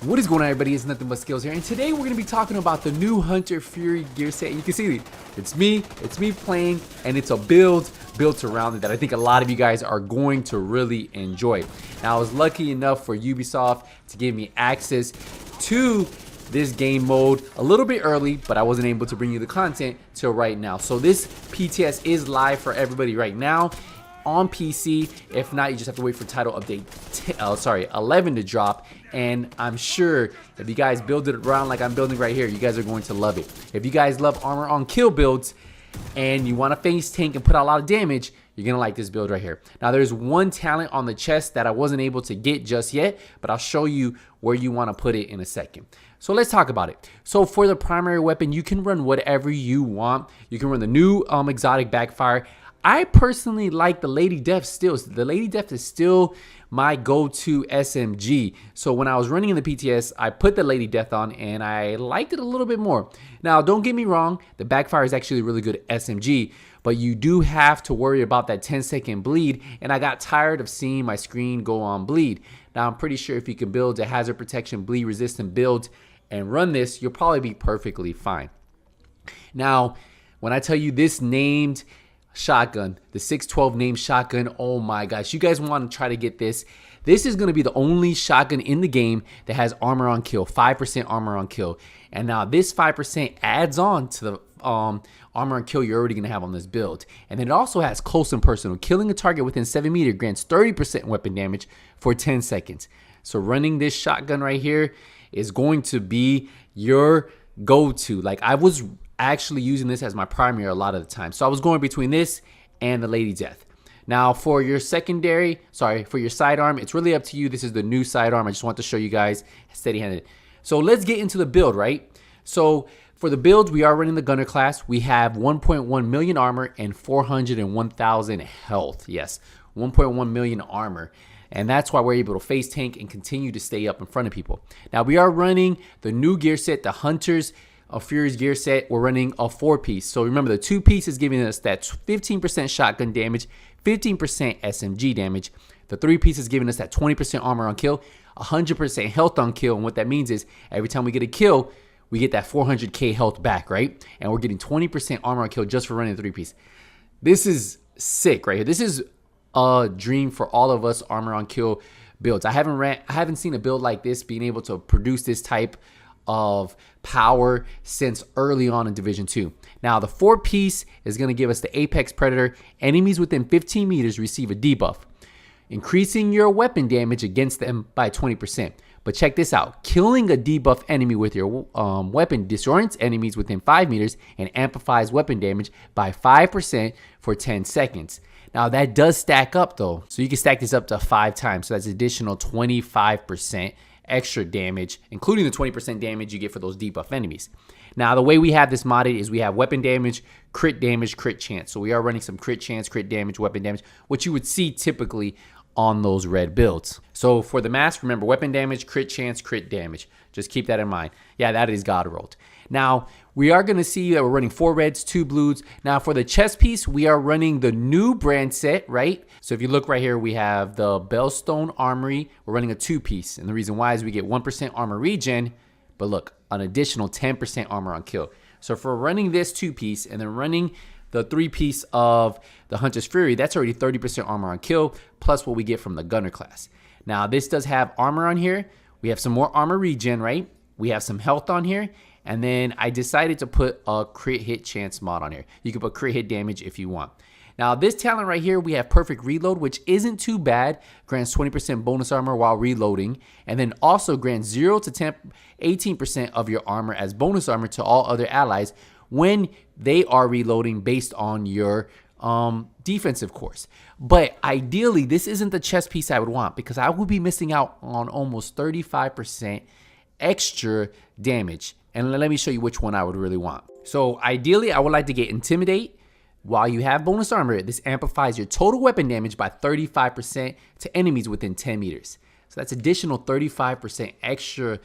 What is going on, everybody? It's Nothing But Skills here, and today we're going to be talking about the new Hunter Fury Gearset. You can see it's me playing, and it's a build built around it that I think a lot of you guys are going to really enjoy. Now, I was lucky enough for Ubisoft to give me access to this game mode a little bit early, but I wasn't able to bring you the content till right now. So this PTS is live for everybody right now on PC. If not, you just have to wait for title update 11 to drop, and I'm sure if you guys build it around like I'm building right here, you guys are going to love it. If you guys love armor on kill builds and you want to face tank and put out a lot of damage, you're gonna like this build right here. Now, there's one talent on the chest that I wasn't able to get just yet, but I'll show you where you want to put it in a second. So let's talk about it. So for the primary weapon, you can run whatever you want. You can run the new exotic backfire. I personally like the Lady Death still. The Lady Death is still my go-to SMG. So when I was running in the PTS, I put the Lady Death on and I liked it a little bit more. Now, don't get me wrong, the backfire is actually a really good SMG, but you do have to worry about that 10-second bleed, and I got tired of seeing my screen go on bleed. Now, I'm pretty sure if you can build a hazard protection bleed resistant build and run this, you'll probably be perfectly fine. Now, when I tell you this named shotgun, the 612 named shotgun, oh my gosh, you guys want to try to get this. This is going to be the only shotgun in the game that has armor on kill, 5% armor on kill. And now this 5% adds on to the armor on kill you're already going to have on this build. And then it also has close and personal. Killing a target within 7 meters grants 30% weapon damage for 10 seconds. So running this shotgun right here is going to be your go-to. Like, I was actually using this as my primary a lot of the time. So I was going between this and the Lady Death. Now, for your for your sidearm, it's really up to you. This is the new sidearm. I just want to show you guys steady-handed. So let's get into the build, right? So for the build, we are running the gunner class. We have 1.1 million armor and 401,000 health. Yes, 1.1 million armor. And that's why we're able to face tank and continue to stay up in front of people. Now, we are running the new gear set, the Hunter's Fury's Gearset. We're running a 4-piece. So remember, the 2-piece is giving us that 15% shotgun damage, 15% SMG damage. The 3-piece is giving us that 20% armor on kill, 100% health on kill. And what that means is every time we get a kill, we get that 400k health back, right? And we're getting 20% armor on kill just for running the 3-piece. This is sick right here. This is a dream for all of us armor on kill builds. I haven't seen a build like this being able to produce this type of power since early on in Division 2. Now, the 4-piece is going to give us the Apex Predator. Enemies within 15 meters receive a debuff, increasing your weapon damage against them by 20%. But check this out. Killing a debuff enemy with your weapon disorients enemies within 5 meters and amplifies weapon damage by 5% for 10 seconds. Now, that does stack up, though. So you can stack this up to 5 times. So that's additional 25% extra damage, including the 20% damage you get for those debuff enemies. Now, the way we have this modded is we have weapon damage, crit chance. So we are running some crit chance, crit damage, weapon damage, what you would see typically on those red builds. So for the mask, remember, weapon damage, crit chance, crit damage. Just keep that in mind. Yeah, that is God rolled. Now, we are going to see that we're running 4 reds, 2 blues. Now, for the chest piece, we are running the new brand set, right? So if you look right here, we have the Bellstone Armory. We're running a 2-piece. And the reason why is we get 1% armor regen, but look, an additional 10% armor on kill. So for running this 2-piece and then running the 3-piece of the Hunter's Fury, that's already 30% armor on kill, plus what we get from the gunner class. Now, this does have armor on here. We have some more armor regen, right? We have some health on here. And then I decided to put a crit hit chance mod on here. You can put crit hit damage if you want. Now, this talent right here, we have perfect reload, which isn't too bad. Grants 20% bonus armor while reloading. And then also grants 0 to 18% of your armor as bonus armor to all other allies when they are reloading based on your defensive course. But ideally, this isn't the chest piece I would want, because I would be missing out on almost 35% extra damage. And let me show you which one I would really want. So ideally, I would like to get Intimidate. While you have bonus armor, this amplifies your total weapon damage by 35% to enemies within 10 meters. So that's additional 35% extra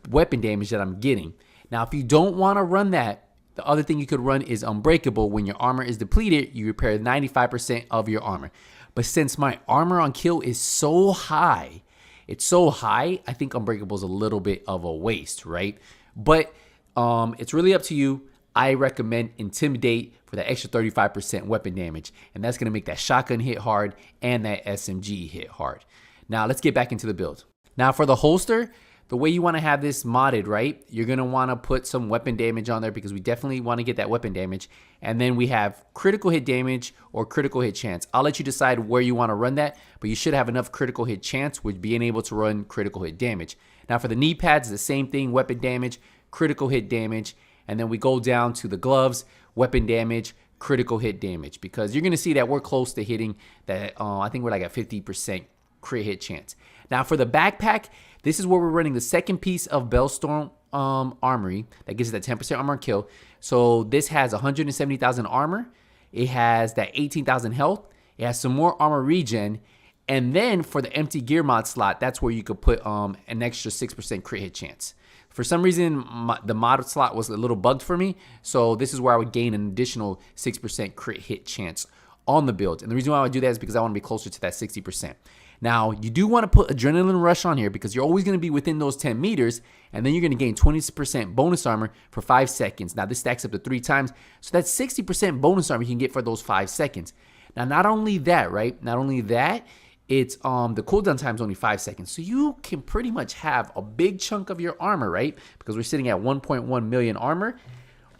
weapon damage that I'm getting. Now, if you don't want to run that, the other thing you could run is Unbreakable. When your armor is depleted, you repair 95% of your armor. But since my armor on kill is so high, it's so high, I think Unbreakable is a little bit of a waste, right? But it's really up to you. I recommend Intimidate for that extra 35% weapon damage, and that's going to make that shotgun hit hard and that SMG hit hard. Now let's get back into the build. Now for the holster, the way you want to have this modded, right? You're going to want to put some weapon damage on there because we definitely want to get that weapon damage. And then we have critical hit damage or critical hit chance. I'll let you decide where you want to run that, but you should have enough critical hit chance with being able to run critical hit damage. Now for the knee pads, the same thing, weapon damage, critical hit damage. And then we go down to the gloves, weapon damage, critical hit damage, because you're going to see that we're close to hitting that. I think we're like at 50% crit hit chance. Now for the backpack, this is where we're running the second piece of Bellstorm Armory that gives us that 10% armor kill. So this has 170,000 armor. It has that 18,000 health. It has some more armor regen. And then for the empty gear mod slot, that's where you could put an extra 6% crit hit chance. For some reason, the mod slot was a little bugged for me. So this is where I would gain an additional 6% crit hit chance on the build. And the reason why I would do that is because I want to be closer to that 60%. Now, you do want to put Adrenaline Rush on here because you're always going to be within those 10 meters, and then you're going to gain 20% bonus armor for 5 seconds. Now, this stacks up to 3 times, so that's 60% bonus armor you can get for those 5 seconds. Now, not only that, right? Not only that, it's the cooldown time is only 5 seconds, so you can pretty much have a big chunk of your armor, right? Because we're sitting at 1.1 million armor,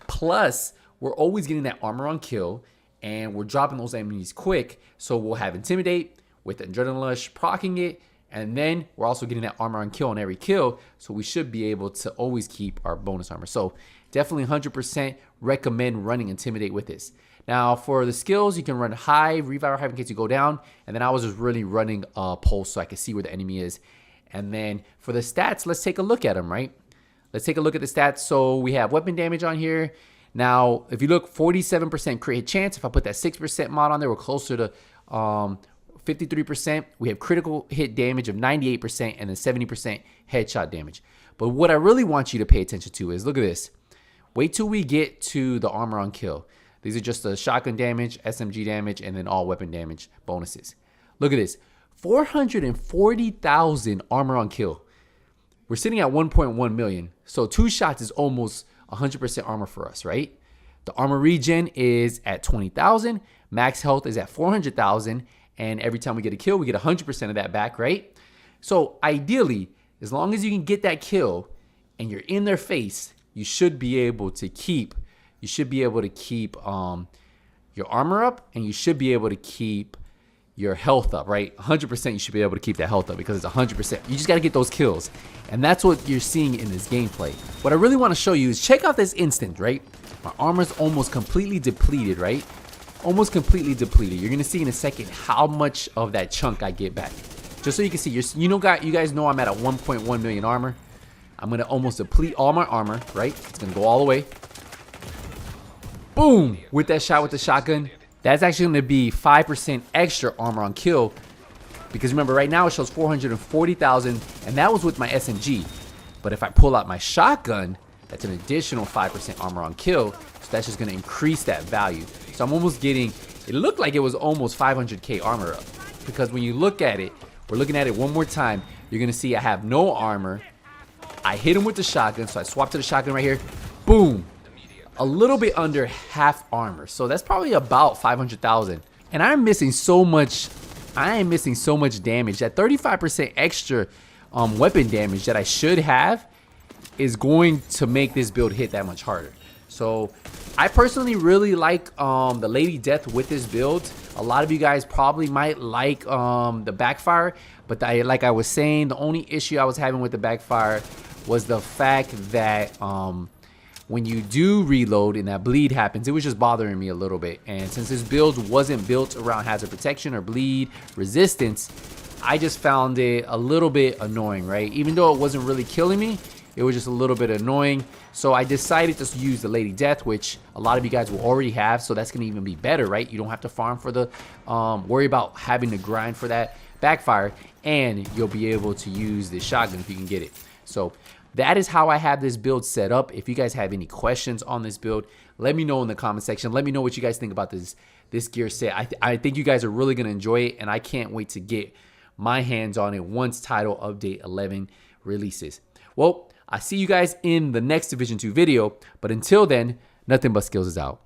plus we're always getting that armor on kill, and we're dropping those enemies quick, so we'll have Intimidate with Adrenaline Rush proccing it, and then we're also getting that armor on kill on every kill, so we should be able to always keep our bonus armor. So definitely 100% recommend running Intimidate with this. Now for the skills, you can run high, revive high in case you go down, and then I was just really running pulse so I can see where the enemy is. And then for the stats, let's take a look at them, right? Let's take a look at the stats. So we have weapon damage on here. Now, if you look, 47% crit hit chance. If I put that 6% mod on there, we're closer to 53%. We have critical hit damage of 98% and then 70% headshot damage. But what I really want you to pay attention to is, look at this. Wait till we get to the armor on kill. These are just the shotgun damage, SMG damage, and then all weapon damage bonuses. Look at this. 440,000 armor on kill. We're sitting at 1.1 million. So 2 shots is almost 100% armor for us, right? The armor regen is at 20,000. Max health is at 400,000. And every time we get a kill, we get 100% of that back, right? So ideally, as long as you can get that kill and you're in their face, you should be able to keep your armor up, and you should be able to keep your health up, right? 100% you should be able to keep that health up because it's 100%. You just got to get those kills. And that's what you're seeing in this gameplay. What I really want to show you is check out this instant, right? My armor's almost completely depleted, right? Almost completely depleted. You're going to see in a second how much of that chunk I get back. Just so you can see, you guys know I'm at a 1.1 million armor. I'm going to almost deplete all my armor, right? It's going to go all the way. Boom! With that shot with the shotgun, that's actually going to be 5% extra armor on kill. Because remember, right now it shows 440,000, and that was with my SMG. But if I pull out my shotgun, that's an additional 5% armor on kill. So that's just going to increase that value. So I'm almost getting, it looked like it was almost 500k armor up. Because when you look at it, we're looking at it one more time, you're going to see I have no armor. I hit him with the shotgun, so I swap to the shotgun right here. Boom! A little bit under half armor, so that's probably about 500,000. And I'm missing so much. I am missing so much damage. That 35% extra weapon damage that I should have is going to make this build hit that much harder. So I personally really like the Lady Death with this build. A lot of you guys probably might like the backfire, but like I was saying, the only issue I was having with the backfire was the fact that when you do reload and that bleed happens, it was just bothering me a little bit. And since this build wasn't built around hazard protection or bleed resistance, I just found it a little bit annoying, right? Even though it wasn't really killing me, it was just a little bit annoying. So I decided to use the Lady Death, which a lot of you guys will already have, so that's gonna even be better, right? You don't have to farm for the worry about having to grind for that backfire, and you'll be able to use the shotgun if you can get it. So that is how I have this build set up. If you guys have any questions on this build, let me know in the comment section. Let me know what you guys think about this gear set. I think you guys are really gonna enjoy it, and I can't wait to get my hands on it once Title Update 11 releases. Well, I see you guys in the next Division 2 video, but until then, Nothing But Skills is out.